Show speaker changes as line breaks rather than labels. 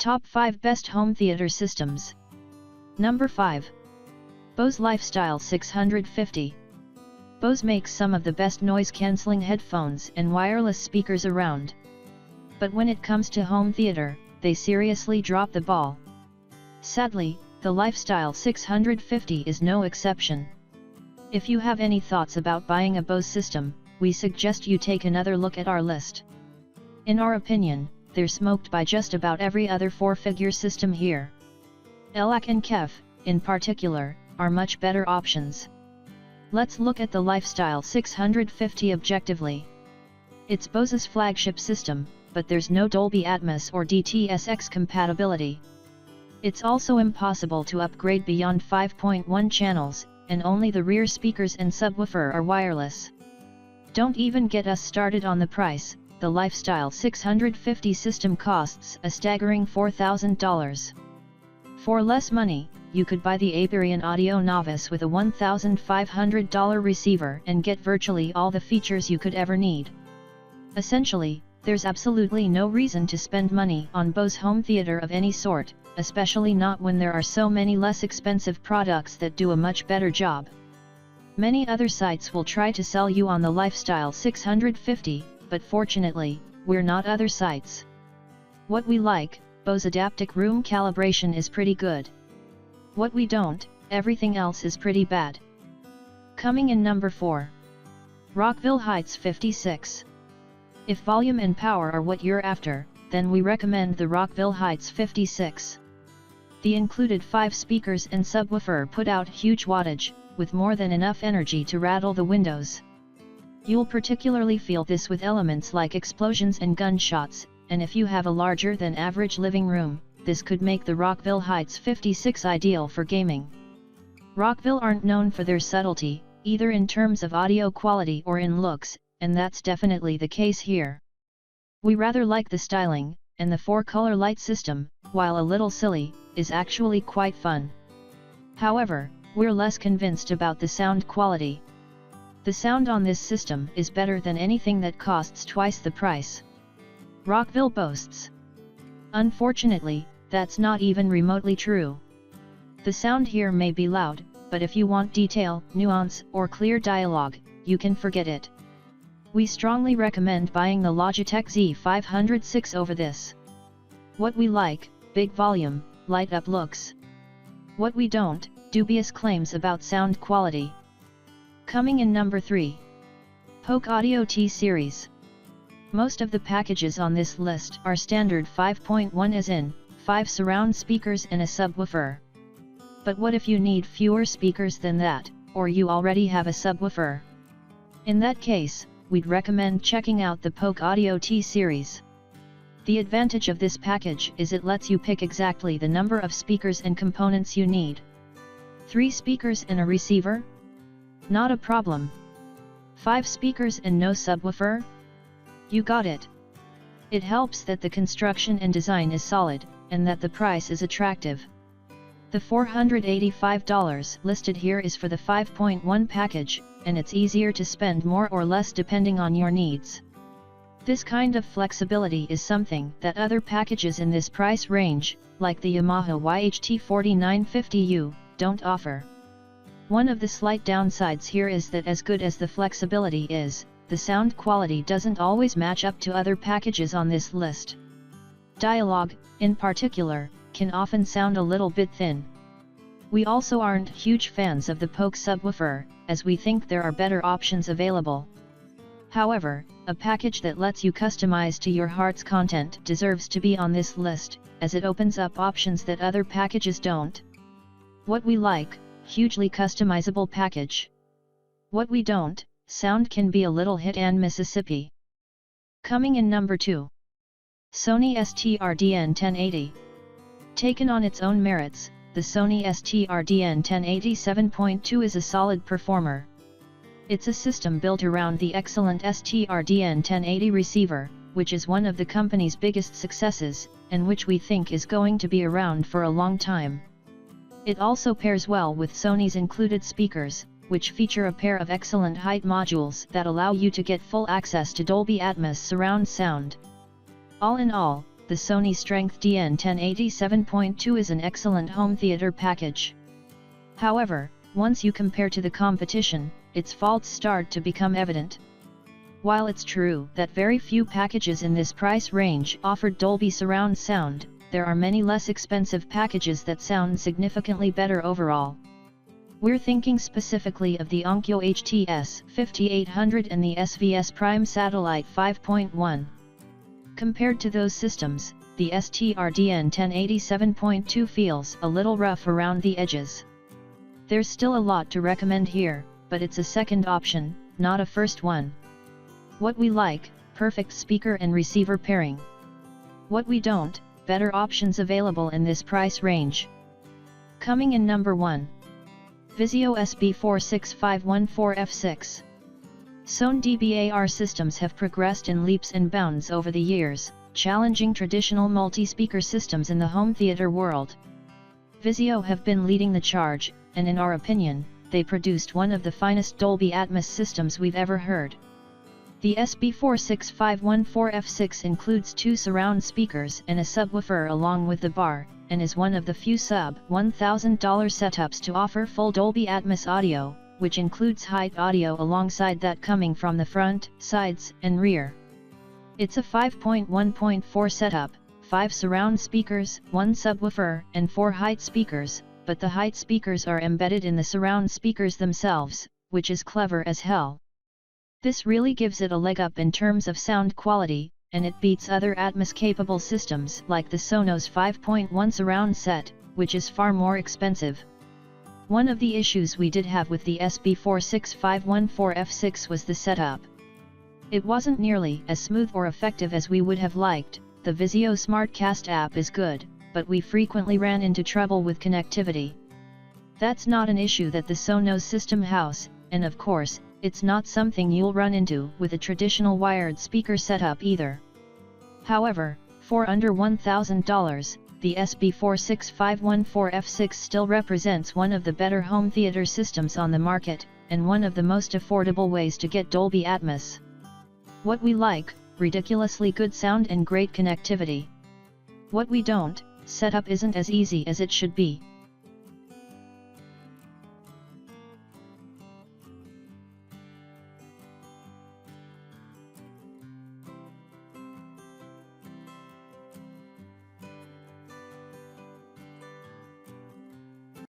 Top 5 Best Home Theater Systems. Number 5. Bose Lifestyle 650. Bose makes some of the best noise-cancelling headphones and wireless speakers around. But when it comes to home theater, they seriously drop the ball. Sadly, the Lifestyle 650 is no exception. If you have any thoughts about buying a Bose system, we suggest you take another look at our list. In our opinion, they're smoked by just about every other four-figure system here. ELAC and KEF, in particular, are much better options. Let's look at the Lifestyle 650 objectively. It's Bose's flagship system, but there's no Dolby Atmos or DTS:X compatibility. It's also impossible to upgrade beyond 5.1 channels, and only the rear speakers and subwoofer are wireless. Don't even get us started on the price. The Lifestyle 650 system costs a staggering $4,000. For less money, you could buy the Aberian Audio Novice with a $1,500 receiver and get virtually all the features you could ever need. Essentially, there's absolutely no reason to spend money on Bose home theater of any sort, especially not when there are so many less expensive products that do a much better job. Many other sites will try to sell you on the Lifestyle 650, but fortunately, we're not other sites. What we like, Bose Adaptic Room Calibration is pretty good. What we don't, everything else is pretty bad. Coming in number 4. Rockville HTS56. If volume and power are what you're after, then we recommend the Rockville HTS56. The included 5 speakers and subwoofer put out huge wattage, with more than enough energy to rattle the windows. You'll particularly feel this with elements like explosions and gunshots, and if you have a larger than average living room, this could make the Rockville HTS56 ideal for gaming. Rockville aren't known for their subtlety, either in terms of audio quality or in looks, and that's definitely the case here. We rather like the styling, and the 4-color light system, while a little silly, is actually quite fun. However, we're less convinced about the sound quality. The sound on this system is better than anything that costs twice the price. Rockville boasts. Unfortunately, that's not even remotely true. The sound here may be loud, but if you want detail, nuance, or clear dialogue, you can forget it. We strongly recommend buying the Logitech Z506 over this. What we like, big volume, light-up looks. What we don't, dubious claims about sound quality. Coming in number 3. Polk Audio T-Series. Most of the packages on this list are standard 5.1 as in, 5 surround speakers and a subwoofer. But what if you need fewer speakers than that, or you already have a subwoofer? In that case, we'd recommend checking out the Polk Audio T-Series. The advantage of this package is it lets you pick exactly the number of speakers and components you need. 3 speakers and a receiver? Not a problem. 5 speakers and no subwoofer? You got it. It helps that the construction and design is solid, and that the price is attractive. The $485 listed here is for the 5.1 package, and it's easier to spend more or less depending on your needs. This kind of flexibility is something that other packages in this price range, like the Yamaha YHT4950U, don't offer. One of the slight downsides here is that as good as the flexibility is, the sound quality doesn't always match up to other packages on this list. Dialogue, in particular, can often sound a little bit thin. We also aren't huge fans of the Polk subwoofer, as we think there are better options available. However, a package that lets you customize to your heart's content deserves to be on this list, as it opens up options that other packages don't. What we like, hugely customizable package. What we don't, sound can be a little hit and Mississippi. Coming in number 2. Sony STR-DN1080. Taken on its own merits, the Sony Str-DN1087.2 is a solid performer. It's a system built around the excellent Str-DN1080 receiver, which is one of the company's biggest successes, and which we think is going to be around for a long time. It also pairs well with Sony's included speakers, which feature a pair of excellent height modules that allow you to get full access to Dolby Atmos surround sound. All in all, the the Sony Str Dn1087.2 is an excellent home theater package. However, once you compare to the competition, its faults start to become evident. While it's true that very few packages in this price range offered Dolby surround sound, there are many less expensive packages that sound significantly better overall. We're thinking specifically of the Onkyo HTS56 and the SVS Prime Satellite 5.1. Compared to those systems, the STR Dn1087.2 feels a little rough around the edges. There's still a lot to recommend here, but it's a second option, not a first one. What we like: perfect speaker and receiver pairing. What we don't: better options available in this price range. Coming in number 1. VIZIO SB46514F6. Sony DBAR systems have progressed in leaps and bounds over the years, challenging traditional multi-speaker systems in the home theater world. VIZIO have been leading the charge, and in our opinion, they produced one of the finest Dolby Atmos systems we've ever heard. The SB46514F6 includes 2 surround speakers and a subwoofer along with the bar, and is one of the few sub-$1,000 setups to offer full Dolby Atmos audio, which includes height audio alongside that coming from the front, sides, and rear. It's a 5.1.4 setup, 5 surround speakers, 1 subwoofer, and 4 height speakers, but the height speakers are embedded in the surround speakers themselves, which is clever as hell. This really gives it a leg up in terms of sound quality, and it beats other Atmos-capable systems like the Sonos 5.1 surround set, which is far more expensive. One of the issues we did have with the SB46514F6 was the setup. It wasn't nearly as smooth or effective as we would have liked. The VIZIO SmartCast app is good, but we frequently ran into trouble with connectivity. That's not an issue that the Sonos system house, and of course, it's not something you'll run into with a traditional wired speaker setup either. However, for under $1,000, the SB46514F6 still represents one of the better home theater systems on the market, and one of the most affordable ways to get Dolby Atmos. What we like: ridiculously good sound and great connectivity. What we don't: setup isn't as easy as it should be.